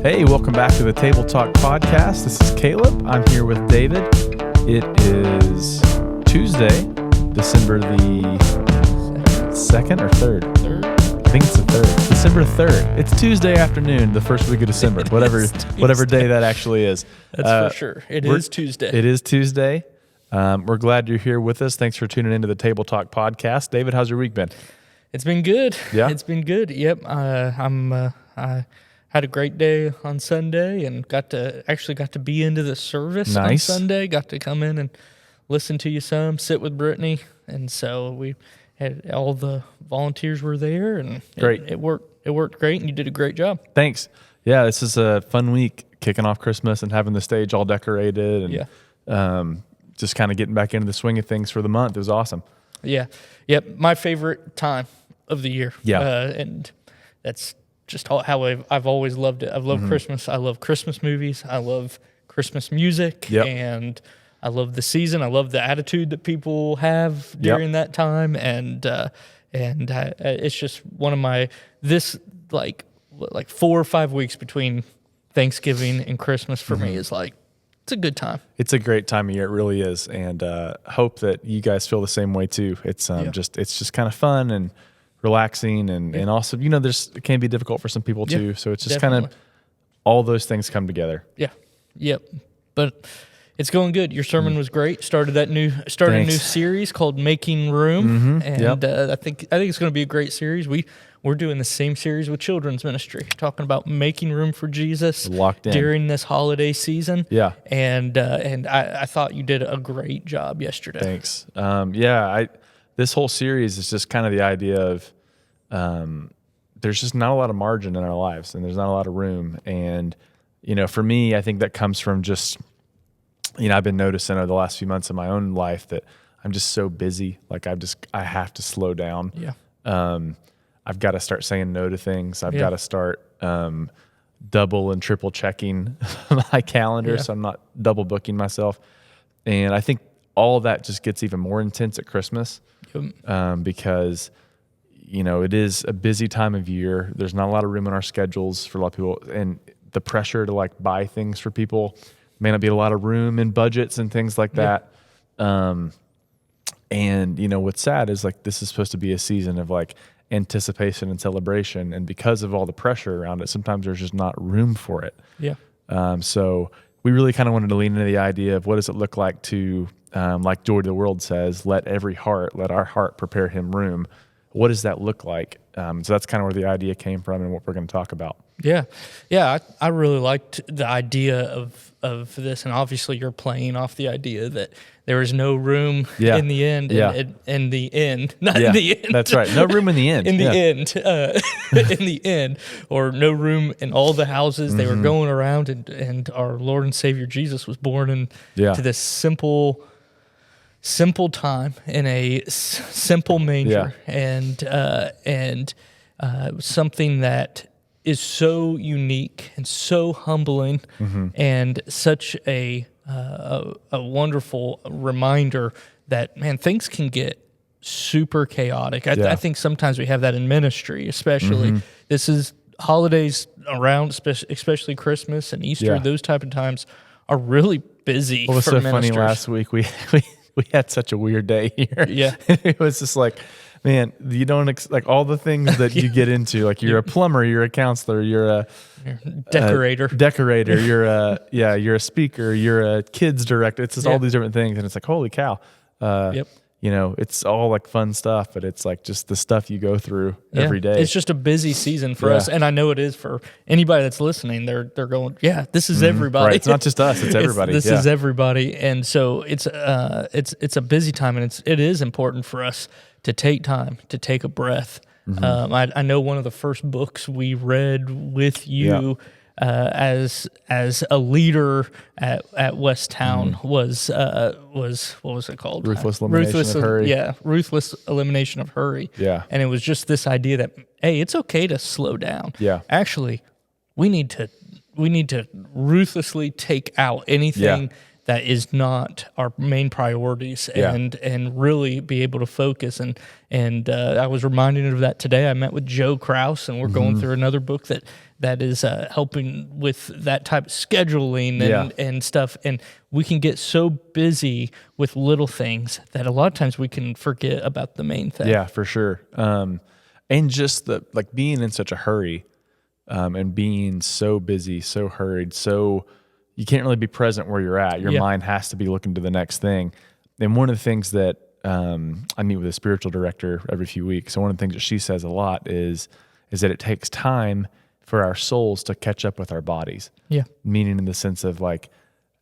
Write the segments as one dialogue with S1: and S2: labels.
S1: Hey, welcome back to the Table Talk podcast. This is Kaleb. I'm here with David. It is Tuesday, December the 2nd or 3rd?
S2: Third?
S1: I think it's the 3rd. December 3rd. It's Tuesday afternoon, the first week of December, whatever day that actually is.
S2: That's for sure. It is Tuesday.
S1: It is Tuesday. We're glad you're here with us. Thanks for tuning into the Table Talk podcast. David, how's your week been?
S2: It's been good.
S1: Yeah?
S2: It's been good. Yep. I had a great day on Sunday and got to be into the service on Sunday. Got to come in and listen to you some, sit with Brittany, and so we had all the volunteers were there, and it worked. It worked great, and you did a great job.
S1: Thanks. Yeah, this is a fun week, kicking off Christmas and having the stage all decorated, and just kind of getting back into the swing of things for the month. It was awesome.
S2: Yeah. Yep. My favorite time of the year.
S1: Yeah.
S2: And that's just how I've always loved it. I've loved Christmas. I love Christmas movies. I love Christmas music.
S1: Yep.
S2: And I love the season. I love the attitude that people have during that time. And it's just one of my, like 4 or 5 weeks between Thanksgiving and Christmas for me is like, it's a good time.
S1: It's a great time of year. It really is. And hope that you guys feel the same way too. It's just kind of fun and relaxing, and also, it can be difficult for some people too. So it's just kind of all those things come together.
S2: Yeah. Yep. But it's going good. Your sermon was great. Started a new series called Making Room, and I think it's going to be a great series. We're doing the same series with children's ministry, talking about making room for Jesus
S1: Locked in
S2: during this holiday season.
S1: Yeah.
S2: And I thought you did a great job yesterday.
S1: Thanks. This whole series is just kind of the idea of there's just not a lot of margin in our lives, and there's not a lot of room. And, for me, I think that comes from just, I've been noticing over the last few months of my own life that I'm just so busy. Like I have to slow down.
S2: Yeah.
S1: I've got to start saying no to things. I've got to start double and triple checking my calendar so I'm not double booking myself. And I think all of that just gets even more intense at Christmas because, it is a busy time of year. There's not a lot of room in our schedules for a lot of people. And the pressure to buy things for people may not be a lot of room in budgets and things like that. And, what's sad is this is supposed to be a season of anticipation and celebration, and because of all the pressure around it, sometimes there's just not room for it. So we really kind of wanted to lean into the idea of what does it look like to like Joy to the World says, let our heart prepare him room. What does that look like? So that's kind of where the idea came from and what we're going to talk about.
S2: I really liked the idea of this, and obviously you're playing off the idea that there is no room in the end. In the end, not in the end.
S1: That's right. No room in the end.
S2: In the end, or no room in all the houses. They were going around, and our Lord and Savior Jesus was born to this simple time in a simple manger, and something that is so unique and so humbling, and such a wonderful reminder that, man, things can get super chaotic. I think sometimes we have that in ministry, especially. This is holidays around, especially Christmas and Easter. Those type of times are really busy.
S1: What was
S2: for
S1: so
S2: ministers.
S1: funny last week? We had such a weird day here.
S2: Yeah.
S1: It was just man, you don't all the things that you get into. You're a plumber, you're a counselor, you're a
S2: decorator,
S1: you're a speaker, you're a kids director. It's just all these different things, and it's holy cow. It's all fun stuff, but it's just the stuff you go through every day.
S2: It's just a busy season for us, and I know it is for anybody that's listening. They're going, this is everybody.
S1: Right. It's not just us; it's everybody.
S2: This is everybody, and so it's a busy time, and it is important for us to take time to take a breath. I know one of the first books we read with you. As a leader at West Towne was what was it called?
S1: Ruthless Elimination of Hurry.
S2: Yeah, Ruthless Elimination of Hurry.
S1: Yeah,
S2: and it was just this idea that, hey, it's okay to slow down.
S1: Yeah,
S2: actually, we need to ruthlessly take out anything that is not our main priorities, and really be able to focus. And I was reminded of that today. I met with Joe Krause, and we're going through another book that is helping with that type of scheduling and stuff. And we can get so busy with little things that a lot of times we can forget about the main thing.
S1: Yeah, for sure. And just being in such a hurry, and being so busy, so hurried, so you can't really be present where you're at. Your mind has to be looking to the next thing. And one of the things that I meet with a spiritual director every few weeks, and one of the things that she says a lot is that it takes time for our souls to catch up with our bodies.
S2: Yeah.
S1: Meaning in the sense of like,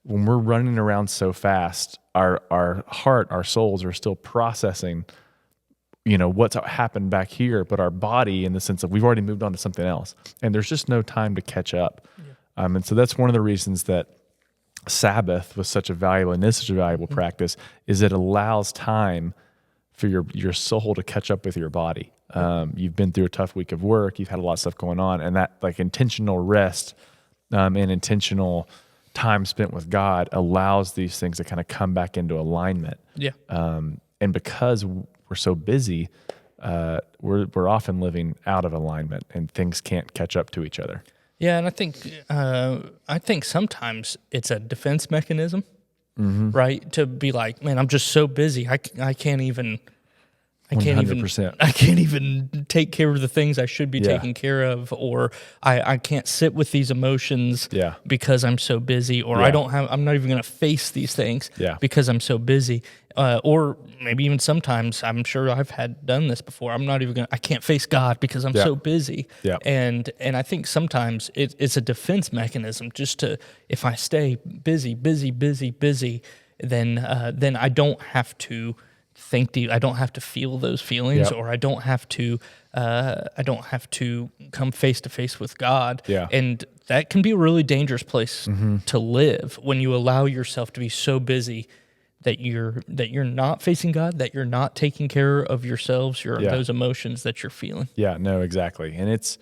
S1: when we're running around so fast, our heart, our souls are still processing, what's happened back here, but our body, in the sense of we've already moved on to something else, and there's just no time to catch up. Yeah. And so that's one of the reasons that Sabbath was such a valuable, and is such a valuable practice, is it allows time for your soul to catch up with your body. You've been through a tough week of work, you've had a lot of stuff going on, and that intentional rest and intentional time spent with God allows these things to kind of come back into alignment.
S2: Yeah.
S1: And because we're so busy, we're often living out of alignment, and things can't catch up to each other.
S2: Yeah, and I think sometimes it's a defense mechanism, right? To be like, man, I'm just so busy, I can't even.
S1: 100%.
S2: I can't even take care of the things I should be taking care of, or I can't sit with these emotions because I'm so busy, or I'm not even going to face these things because I'm so busy. Or maybe even sometimes, I'm sure I've done this before, I can't face God because I'm so busy.
S1: Yeah.
S2: And I think sometimes it's a defense mechanism just to, if I stay busy, then I don't have to think deep. I don't have to feel those feelings, or I don't have to come face to face with God.
S1: Yeah.
S2: And that can be a really dangerous place to live, when you allow yourself to be so busy that you're not facing God, that you're not taking care of yourselves, those emotions that you're feeling. Yeah,
S1: no, exactly. And it's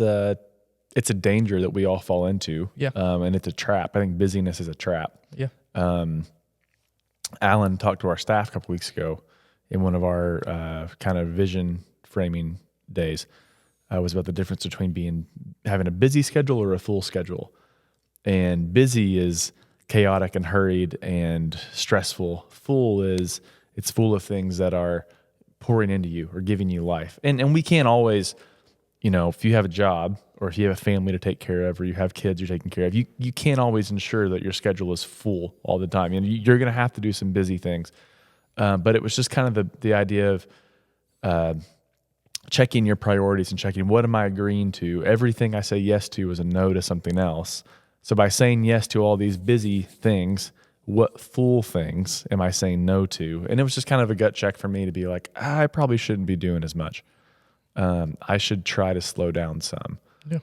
S1: a danger that we all fall into.
S2: Yeah.
S1: And it's a trap. I think busyness is a trap.
S2: Yeah.
S1: Alan talked to our staff a couple weeks ago in one of our kind of vision framing days. Was about the difference between having a busy schedule or a full schedule. And busy is chaotic and hurried and stressful. Full is it's full of things that are pouring into you or giving you life. And we can't always, if you have a job or if you have a family to take care of, or you have kids you're taking care of, you can't always ensure that your schedule is full all the time. You're going to have to do some busy things. But it was just kind of the idea of checking your priorities and checking, what am I agreeing to? Everything I say yes to is a no to something else. So by saying yes to all these busy things, what full things am I saying no to? And it was just kind of a gut check for me to be like, I probably shouldn't be doing as much. I should try to slow down some.
S2: Yeah.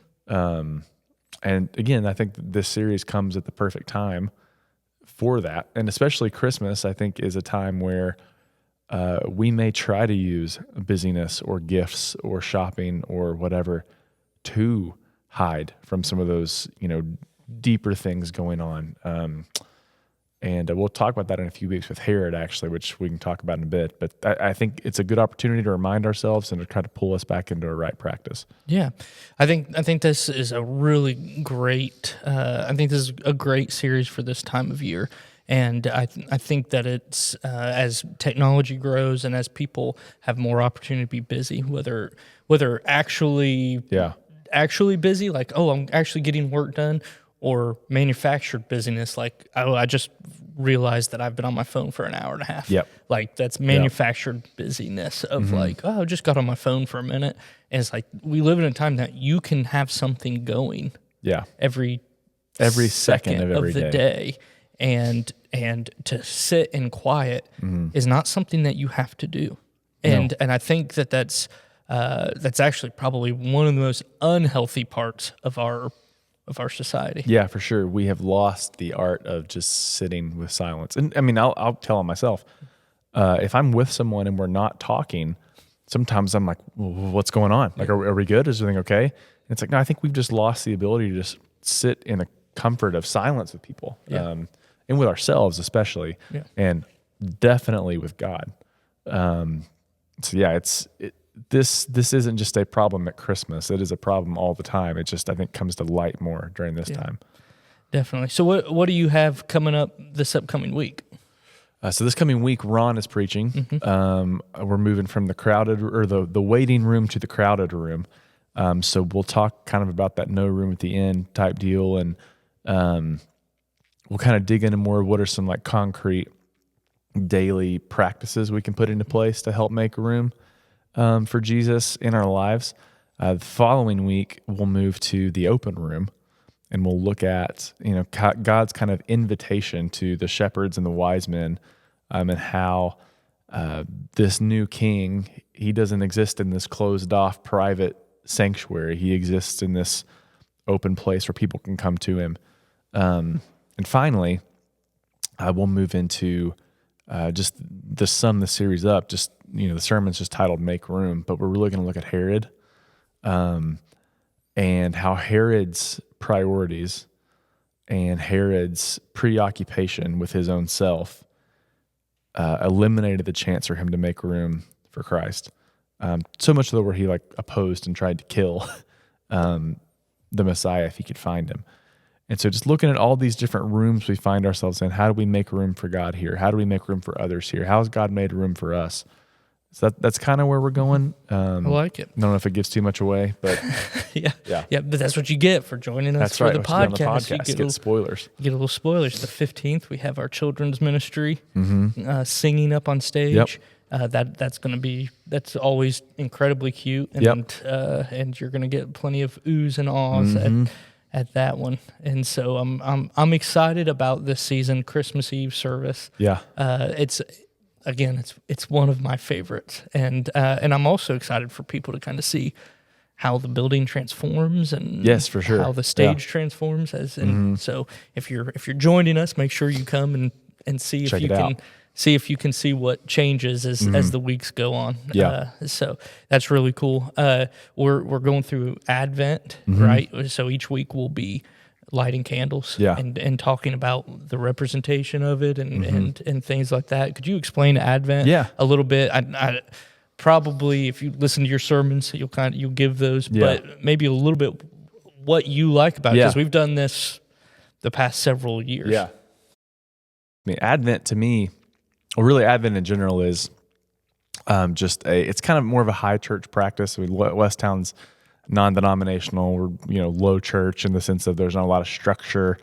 S1: And again, I think this series comes at the perfect time for that. And especially Christmas, I think, is a time where we may try to use busyness or gifts or shopping or whatever to hide from some of those, deeper things going on. And we'll talk about that in a few weeks with Herod, actually, which we can talk about in a bit. But I think it's a good opportunity to remind ourselves and to try to pull us back into a right practice.
S2: Yeah, I think this is a really great. I think this is a great series for this time of year, and I think that it's as technology grows and as people have more opportunity to be busy, whether actually busy, like, oh, I'm actually getting work done, or manufactured busyness, like, oh, I just realized that I've been on my phone for an hour and a half.
S1: Yep.
S2: Like, that's manufactured busyness of like, oh, I just got on my phone for a minute. And it's like, we live in a time that you can have something going every second of every day. And to sit in quiet is not something that you have to do. And I think that's actually probably one of the most unhealthy parts of our society.
S1: Yeah, for sure. We have lost the art of just sitting with silence. And I mean, I'll tell on myself, if I'm with someone and we're not talking, sometimes I'm like, well, what's going on? Like, are we good? Is everything okay? And it's like, no, I think we've just lost the ability to just sit in the comfort of silence with people.
S2: Yeah.
S1: and with ourselves especially, and definitely with God. So yeah, this isn't just a problem at Christmas. It is a problem all the time. It just, I think, comes to light more during this time.
S2: Definitely. So what do you have coming up this upcoming week?
S1: So this coming week, Ron is preaching. We're moving from the crowded or the waiting room to the crowded room. So we'll talk kind of about that no room at the end type deal, and we'll kind of dig into more of what are some like concrete daily practices we can put into place to help make room for Jesus in our lives. The following week, we'll move to the open room, and we'll look at God's kind of invitation to the shepherds and the wise men, and how this new king, he doesn't exist in this closed off private sanctuary. He exists in this open place where people can come to him. And finally, we'll move into just to sum the series up. Just the sermon's just titled "Make Room," but we're really going to look at Herod, and how Herod's priorities and Herod's preoccupation with his own self eliminated the chance for him to make room for Christ. So much so where he opposed and tried to kill the Messiah if he could find him. And so just looking at all these different rooms we find ourselves in, how do we make room for God here? How do we make room for others here? How has God made room for us? So that's kind of where we're going.
S2: I like it.
S1: I don't know if it gives too much away, but
S2: yeah. But that's what you get for joining us for the podcast.
S1: You get spoilers.
S2: You get a little spoilers. The 15th, we have our children's ministry singing up on stage. That's always incredibly cute, and you're gonna get plenty of oohs and ahs at that one. And so I'm excited about this season, Christmas Eve service. It's one of my favorites, and I'm also excited for people to kind of see how the building transforms and how the stage transforms. So if you're joining us, make sure you come and see if you can see if you can see what changes as the weeks go on. So that's really cool. We're going through Advent, right? So each week we'll be lighting candles and talking about the representation of it and things like that. Could you explain Advent a little bit? I probably, if you listen to your sermons, you'll give those, but maybe a little bit what you like about it, because we've done this the past several years.
S1: I mean, Advent to me, or really Advent in general, is it's kind of more of a high church practice. I mean, Westtown's non-denominational. We're low church in the sense that there's not a lot of structure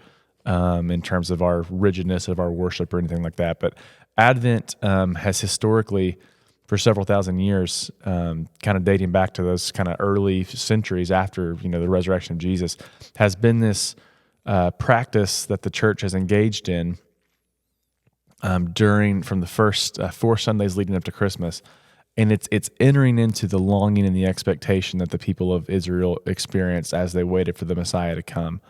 S1: in terms of our rigidness of our worship or anything like that. But Advent has historically, for several thousand years, kind of dating back to those kind of early centuries after the resurrection of Jesus, has been this practice that the church has engaged in from the first 4 Sundays leading up to Christmas. And it's entering into the longing and the expectation that the people of Israel experienced as they waited for the Messiah to come.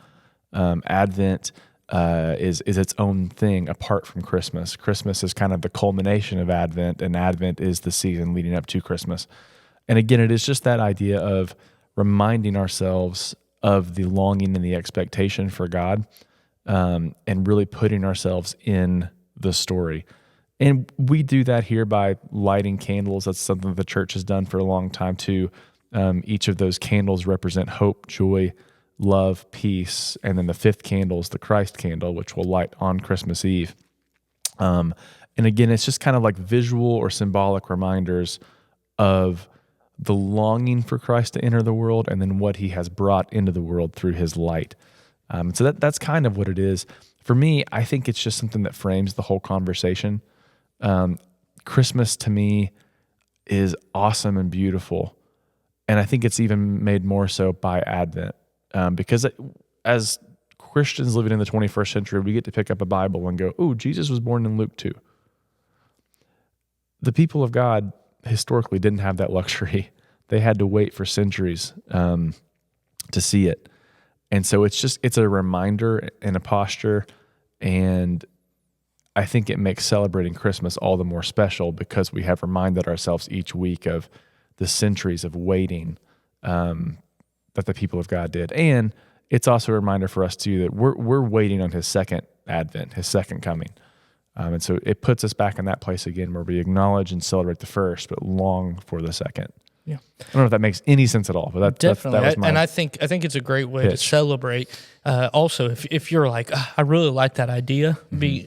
S1: Advent is its own thing apart from Christmas. Christmas is kind of the culmination of Advent, and Advent is the season leading up to Christmas. And again, it is just that idea of reminding ourselves of the longing and the expectation for God, and really putting ourselves in the story. And we do that here by lighting candles. That's something that the church has done for a long time too. Each of those candles represent hope, joy, love, peace. And then the 5th candle is the Christ candle, which we'll light on Christmas Eve. And again, it's just kind of like visual or symbolic reminders of the longing for Christ to enter the world and then what he has brought into the world through his light. So that's kind of what it is. For me, I think it's just something that frames the whole conversation. Christmas to me is awesome and beautiful. And I think it's even made more so by Advent. Because as Christians living in the 21st century, we get to pick up a Bible and go, oh, Jesus was born in Luke 2. The people of God historically didn't have that luxury. They had to wait for centuries to see it. And so it's a reminder and a posture, and I think it makes celebrating Christmas all the more special because we have reminded ourselves each week of the centuries of waiting that the people of God did. And it's also a reminder for us too that we're waiting on his second advent, his second coming. And so it puts us back in that place again where we acknowledge and celebrate the first, but long for the second.
S2: Yeah,
S1: I don't know if that makes any sense at all, but
S2: definitely.
S1: that was my
S2: and I think it's a great way
S1: pitch.
S2: to celebrate. Also, if you're like, I really like that idea.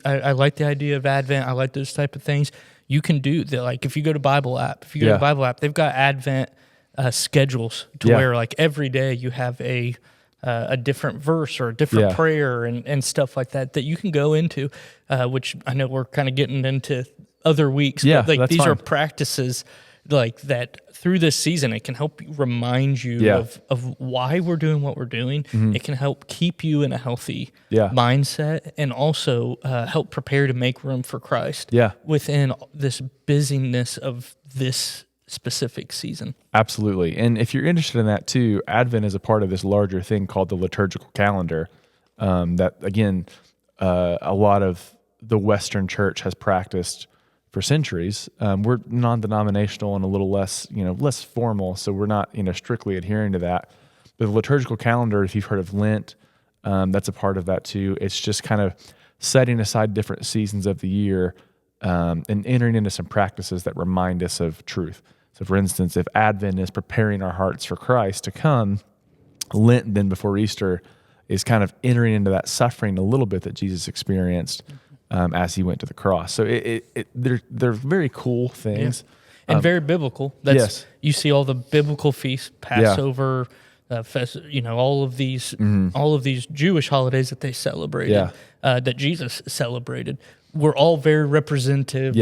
S2: I like the idea of Advent. I like those type of things. You can do that. Like if you go to Bible app, they've got Advent schedules to where like every day you have a different verse or a different prayer and stuff like that you can go into, which I know we're kind of getting into other weeks, but like these are practices like that through this season. It can help remind you of why we're doing what we're doing. It can help keep you in a healthy mindset and also help prepare to make room for Christ within this busyness of this specific season.
S1: Absolutely. And if you're interested in that too, Advent is a part of this larger thing called the liturgical calendar that, again, a lot of the Western church has practiced for centuries. We're non-denominational and a little less, less formal, so we're not, strictly adhering to that. But the liturgical calendar, if you've heard of Lent, that's a part of that too. It's just kind of setting aside different seasons of the year and entering into some practices that remind us of truth. So for instance, if Advent is preparing our hearts for Christ to come, Lent then before Easter is kind of entering into that suffering a little bit that Jesus experienced as he went to the cross. So they're very cool things.
S2: And very biblical. You see all the biblical feasts, Passover, all of these Jewish holidays that they celebrated, that Jesus celebrated. We're all very representative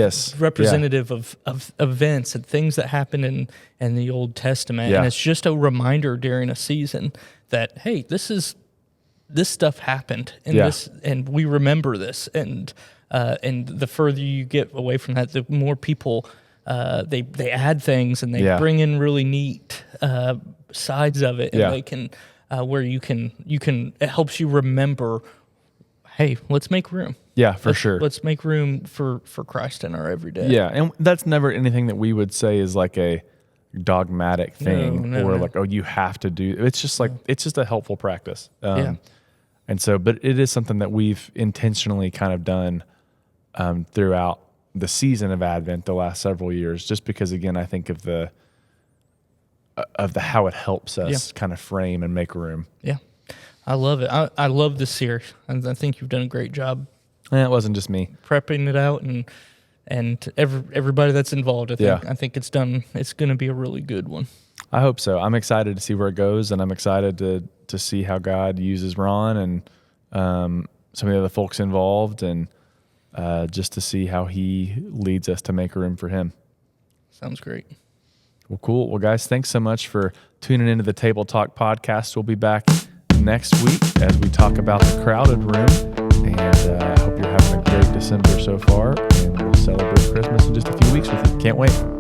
S2: of events and things that happen in the Old Testament. And it's just a reminder during a season that, hey, this stuff happened and we remember this. And the further you get away from that, the more people they add things and they bring in really neat sides of it, and they can where you can it helps you remember, hey, let's make room.
S1: Yeah, for sure.
S2: Let's make room for Christ in our everyday.
S1: Yeah, and that's never anything that we would say is like a dogmatic thing like, oh, you have to do. It's just like it's just a helpful practice. And so, but it is something that we've intentionally kind of done throughout the season of Advent the last several years, just because, again, I think of the how it helps us kind of frame and make room.
S2: Yeah, I love it. I love this series, and I think you've done a great job.
S1: And it wasn't just me
S2: prepping it out, and everybody that's involved. I think it's done. It's going to be a really good one.
S1: I hope so. I'm excited to see where it goes, and I'm excited to see how God uses Ron and some of the other folks involved, and just to see how he leads us to make room for him.
S2: Sounds great.
S1: Well, cool. Well, guys, thanks so much for tuning into the Table Talk podcast. We'll be back next week as we talk about the crowded room, and I hope you're having a great December so far, and we'll celebrate Christmas in just a few weeks with you. Can't wait.